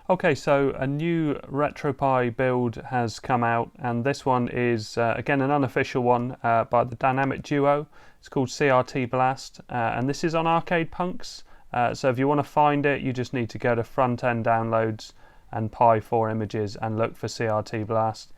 Okay, so a new Retropie build has come out, and this one is again an unofficial one by the dynamic duo. It's called CRT Blast, and this is on Arcade Punks. So if you want to find it, you just need to go to front end downloads and Pi 4 images and look for CRT Blast.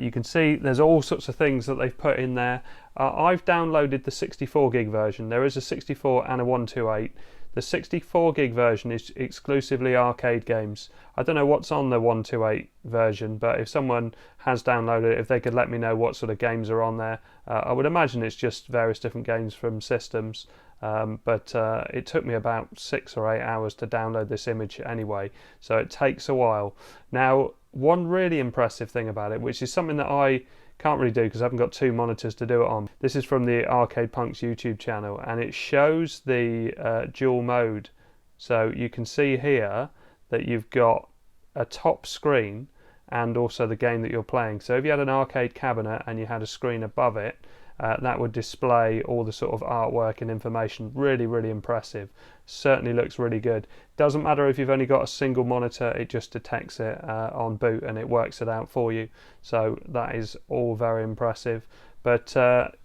You can see there's all sorts of things that they've put in there. I've downloaded the 64 gig version. There is a 64 and a 128. The 64 gig version is exclusively arcade games. I don't know what's on the 128 version, but if someone has downloaded it, if they could let me know what sort of games are on there. I would imagine it's just various different games from systems, but it took me about 6 or 8 hours to download this image anyway, so it takes a while. Now, one really impressive thing about it, which is something that I can't really do because I haven't got two monitors to do it on. This is from the Arcade Punks YouTube channel, and it shows the dual mode. So you can see here that you've got a top screen and also the game that you're playing. So if you had an arcade cabinet and you had a screen above it, that would display all the sort of artwork and information. Really, really impressive. Certainly looks really good. Doesn't matter if you've only got a single monitor, it just detects it on boot and it works it out for you. So that is all very impressive. But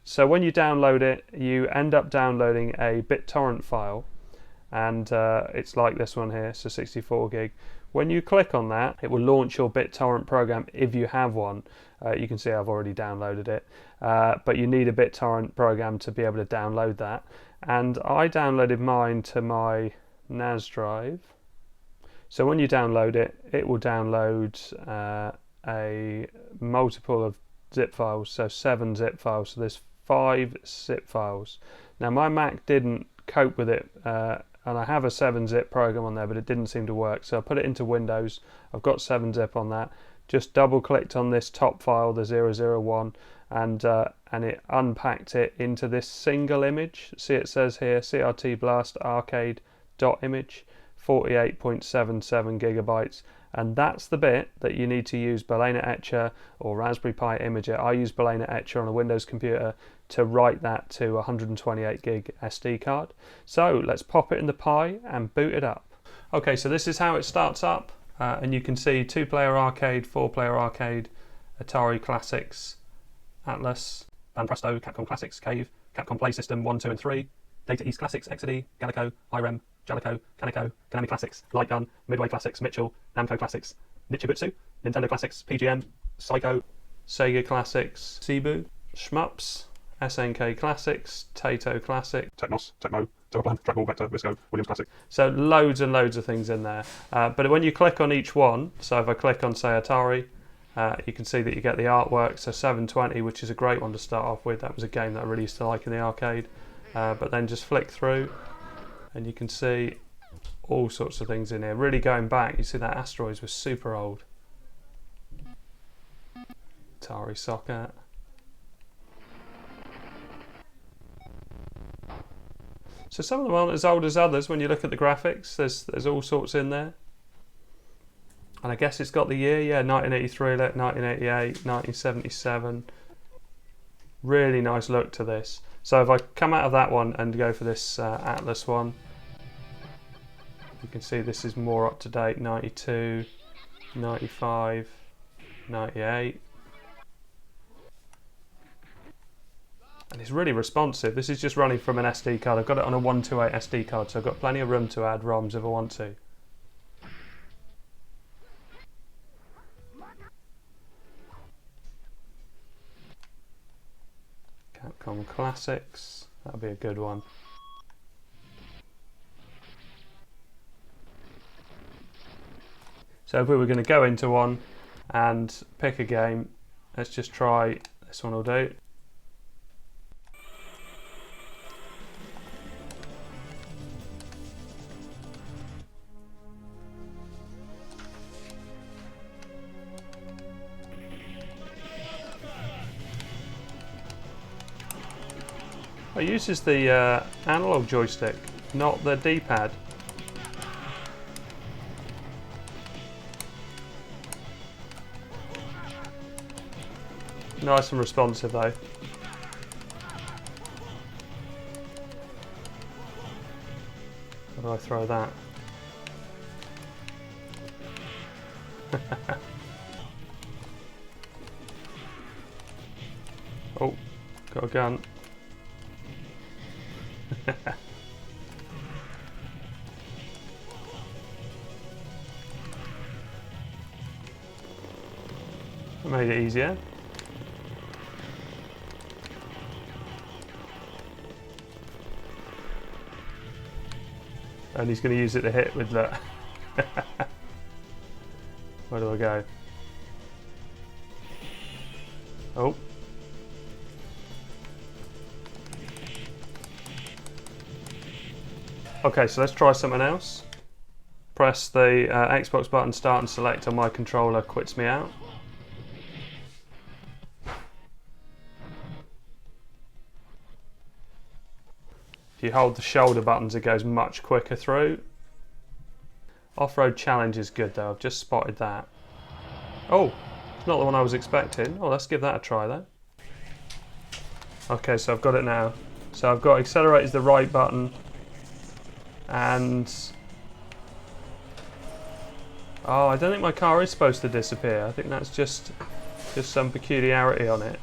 so when you download it, you end up downloading a BitTorrent file, and it's like this one here, so 64 gig. When you click on that, it will launch your BitTorrent program if you have one. You can see I've already downloaded it, but you need a BitTorrent program to be able to download that. And I downloaded mine to my NAS drive. So when you download it, it will download a multiple of zip files, so 7 zip files. So there's 5 zip files. Now my Mac didn't cope with it, and I have a 7-zip program on there, but it didn't seem to work. So I put it into Windows. I've got 7-zip on that. Just double-clicked on this top file, the 001, and it unpacked it into this single image. See, it says here CRT Blast Arcade .image, 48.77 gigabytes, and that's the bit that you need to use Balena Etcher or Raspberry Pi Imager. I use Balena Etcher on a Windows computer to write that to a 128 gig SD card. So let's pop it in the Pi and boot it up. Okay, so this is how it starts up, and you can see 2-player arcade, 4-player arcade, Atari Classics, Atlus, Banpresto, Capcom Classics, Cave, Capcom Play System 1, 2 and 3, Data East Classics, XD, Jaleko, IREM, Jaleko, Kaneohe, Konami Classics, Light Gun, Midway Classics, Mitchell, Namco Classics, Nichibutsu, Nintendo Classics, PGM, Psikyo, Sega Classics, Seibu, Shmux, SNK Classics, Taito Classic, Techno, Toaplan, Trackball, Vector, Visco, Williams Classic. So loads and loads of things in there. But when you click on each one, so if I click on, say, Atari, you can see that you get the artwork. So 720, which is a great one to start off with. That was a game that I really used to like in the arcade. But then just flick through, and you can see all sorts of things in here. Really going back, you see that Asteroids was super old. Atari Socket. So some of them aren't as old as others when you look at the graphics. There's all sorts in there. And I guess it's got the year, yeah, 1983, 1988, 1977. Really nice look to this. So if I come out of that one and go for this Atlus one, you can see this is more up to date, 92, 95, 98. And it's really responsive. This is just running from an SD card. I've got it on a 128 SD card, so I've got plenty of room to add ROMs if I want to. Capcom Classics, that'll be a good one. So if we were going to go into one and pick a game, let's just try this one will do. It uses the analog joystick, not the D-pad. Nice and responsive though. How do I throw that? Oh, got a gun. I made it easier. And he's going to use it to hit with that. Where do I go? Oh. Okay, so let's try something else. Press the Xbox button, start and select on my controller, quits me out. If you hold the shoulder buttons, it goes much quicker through. Off-road challenge is good though, I've just spotted that. Oh, it's not the one I was expecting. Oh, let's give that a try then. Okay, so I've got it now. So I've got accelerate is the right button, and oh, I don't think my car is supposed to disappear. I think that's just some peculiarity on it.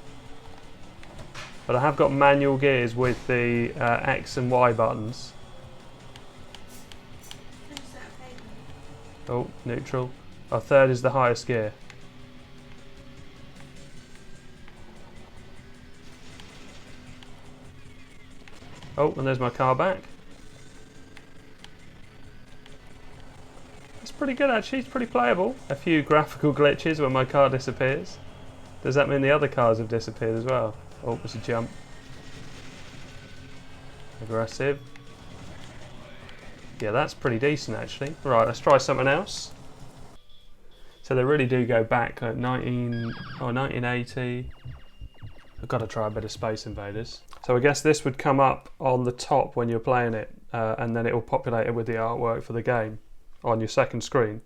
But I have got manual gears with the X and Y buttons. Oh, neutral. Our third is the highest gear. Oh, and there's my car back. It's pretty good actually, it's pretty playable. A few graphical glitches when my car disappears. Does that mean the other cars have disappeared as well? Oh, there's a jump. Aggressive. Yeah, that's pretty decent actually. Right, let's try something else. So they really do go back like 1980. I've got to try a bit of Space Invaders. So I guess this would come up on the top when you're playing it, and then it will populate it with the artwork for the game on your second screen.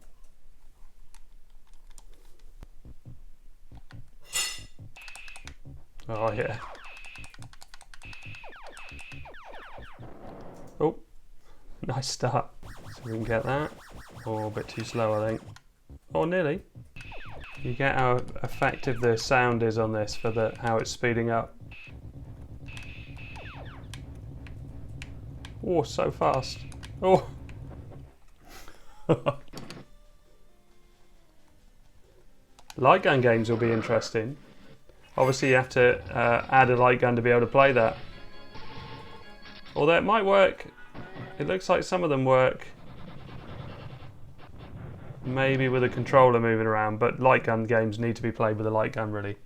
Oh yeah. Oh, nice start. So we can get that. Oh, a bit too slow I think. Oh, nearly. You get how effective the sound is on this for how it's speeding up. Oh, so fast. Oh. Light gun games will be interesting. Obviously you have to add a light gun to be able to play that. Although it might work, it looks like some of them work maybe with a controller moving around, but light gun games need to be played with a light gun really.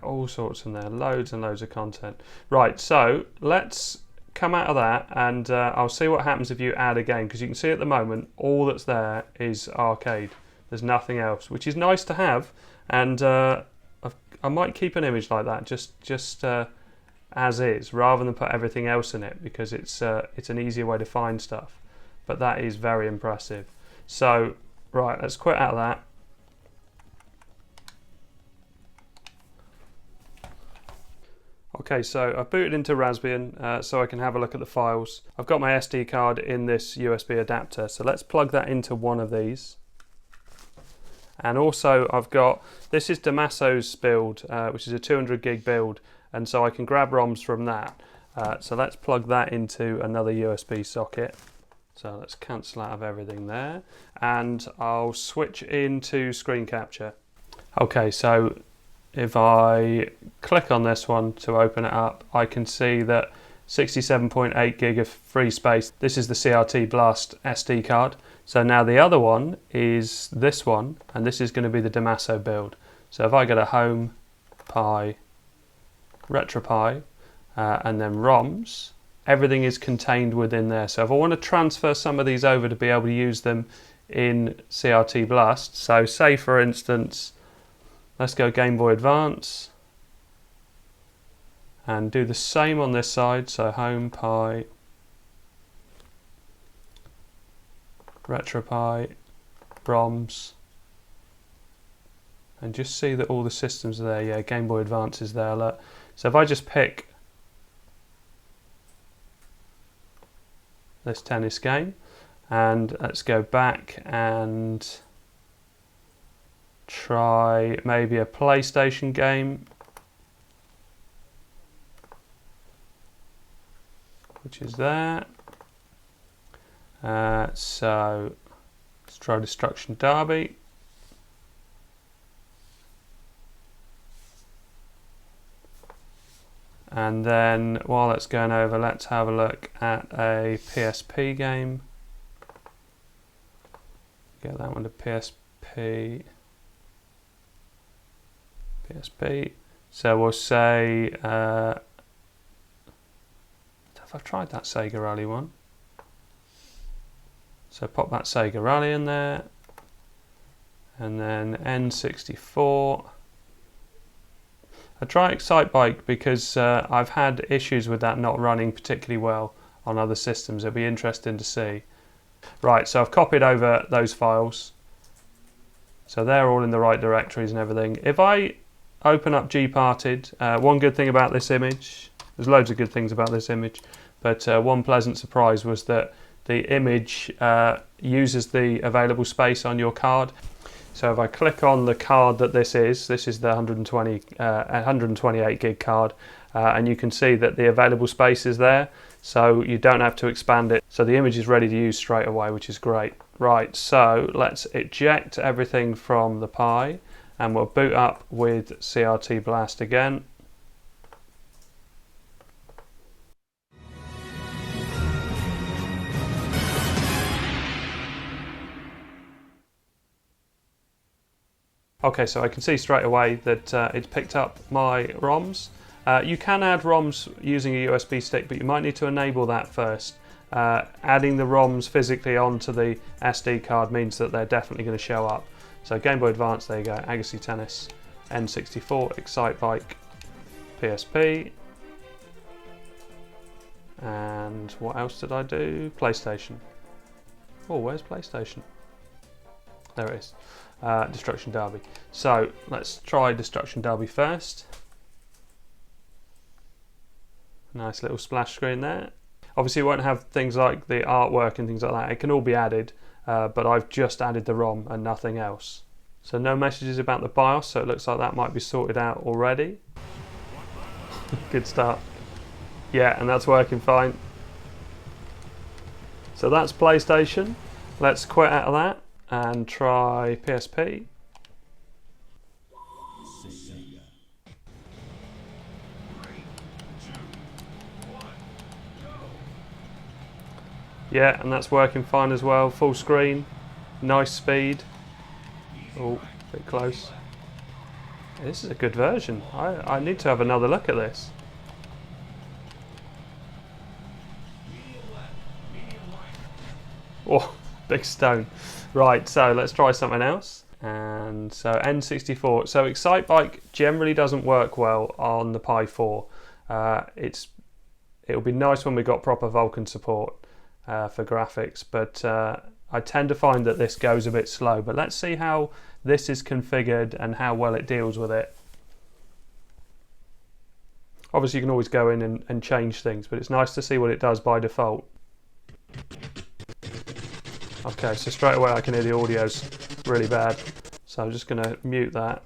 All sorts in there, loads and loads of content. Right, so let's come out of that and I'll see what happens if you add a game, because you can see at the moment all that's there is arcade. There's nothing else, which is nice to have, and I might keep an image like that just as is, rather than put everything else in it, because it's an easier way to find stuff. But that is very impressive. So right, let's quit out of that. Okay, so I've booted into Raspbian so I can have a look at the files. I've got my SD card in this USB adapter, so let's plug that into one of these. And also I've got, this is Damasso's build, which is a 200 gig build, and so I can grab ROMs from that. So let's plug that into another USB socket. So let's cancel out of everything there, and I'll switch into screen capture. Okay, so if I click on this one to open it up, I can see that 67.8 gig of free space. This is the CRT Blast SD card. So now the other one is this one, and this is going to be the Damasso build. So if I go to Home, Pi, Retropie, and then ROMs, everything is contained within there. So if I want to transfer some of these over to be able to use them in CRT Blast, so say for instance, let's go Game Boy Advance, and do the same on this side, so Home, Pi, Retropie, ROMs, and just see that all the systems are there. Yeah, Game Boy Advance is there, look. So if I just pick this tennis game, and let's go back and try maybe a PlayStation game, which is there. So let's try Destruction Derby. And then while that's going over, let's have a look at a PSP game. Get that one to PSP. So we'll say, have I tried that Sega Rally one? So pop that Sega Rally in there. And then N64. I try Excite Bike because I've had issues with that not running particularly well on other systems. It'll be interesting to see. Right, so I've copied over those files. So they're all in the right directories and everything. If I open up Gparted, one good thing about this image, there's loads of good things about this image, but one pleasant surprise was that the image uses the available space on your card. So if I click on the card that this is the 128 gig card, and you can see that the available space is there, so you don't have to expand it. So the image is ready to use straight away, which is great. Right, so let's eject everything from the Pi, and we'll boot up with CRT Blast again. Okay, so I can see straight away that it's picked up my ROMs. You can add ROMs using a USB stick, but you might need to enable that first. Adding the ROMs physically onto the SD card means that they're definitely going to show up. So Game Boy Advance, there you go, Agassi Tennis, N64, Excite Bike, PSP, and what else did I do? PlayStation. Oh, where's PlayStation? There it is. Destruction Derby. So let's try Destruction Derby first. Nice little splash screen there. Obviously it won't have things like the artwork and things like that. It can all be added, but I've just added the ROM and nothing else. So no messages about the BIOS, so it looks like that might be sorted out already. Good start. Yeah, and that's working fine. So that's PlayStation. Let's quit out of that and try PSP. Yeah, and that's working fine as well. Full screen, nice speed. Oh, a bit close. This is a good version. I need to have another look at this. Oh, big stone. Right, so let's try something else. And so N64. So Excite Bike generally doesn't work well on the Pi 4. It'll be nice when we got proper Vulkan support for graphics, but I tend to find that this goes a bit slow. But let's see how this is configured and how well it deals with it. Obviously you can always go in and change things, but it's nice to see what it does by default. Okay, so straight away I can hear the audio's really bad, so I'm just going to mute that.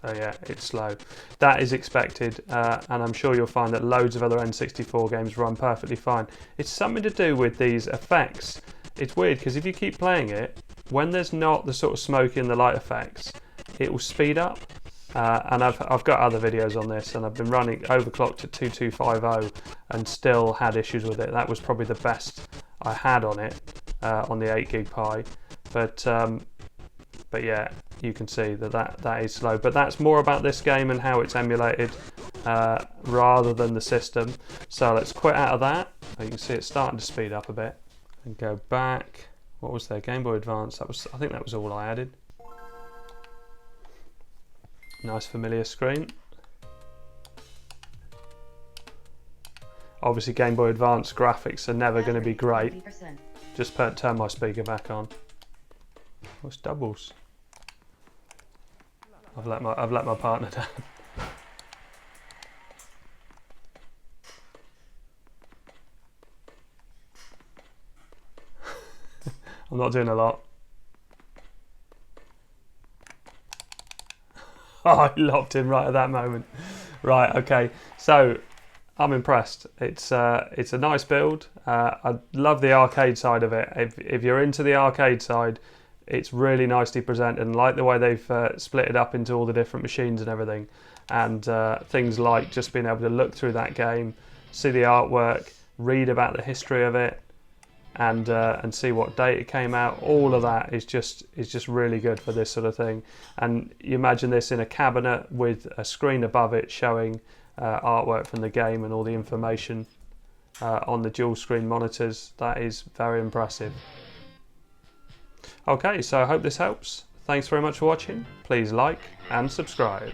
Oh yeah, it's slow. That is expected, and I'm sure you'll find that loads of other N64 games run perfectly fine. It's something to do with these effects. It's weird because if you keep playing it, when there's not the sort of smoke in the light effects, it will speed up. And I've got other videos on this, and I've been running overclocked at 2250 and still had issues with it. That was probably the best I had on it on the 8 gig Pi, but yeah, you can see that is slow. But that's more about this game and how it's emulated rather than the system. So let's quit out of that. You can see it's starting to speed up a bit and go back. What was there? Game Boy Advance. I think that was all I added. Nice familiar screen. Obviously Game Boy Advance graphics are never going to be great. Just turn my speaker back on. What's doubles? I've let my partner down. I'm not doing a lot. I locked in right at that moment. Right, okay. So I'm impressed. It's a nice build. I love the arcade side of it. If you're into the arcade side, it's really nicely presented, and like the way they've split it up into all the different machines and everything, and things like just being able to look through that game, see the artwork, read about the history of it, and see what date it came out. All of that is just really good for this sort of thing. And you imagine this in a cabinet with a screen above it showing artwork from the game and all the information on the dual screen monitors. That is very impressive. Okay, so I hope this helps. Thanks very much for watching. Please like and subscribe.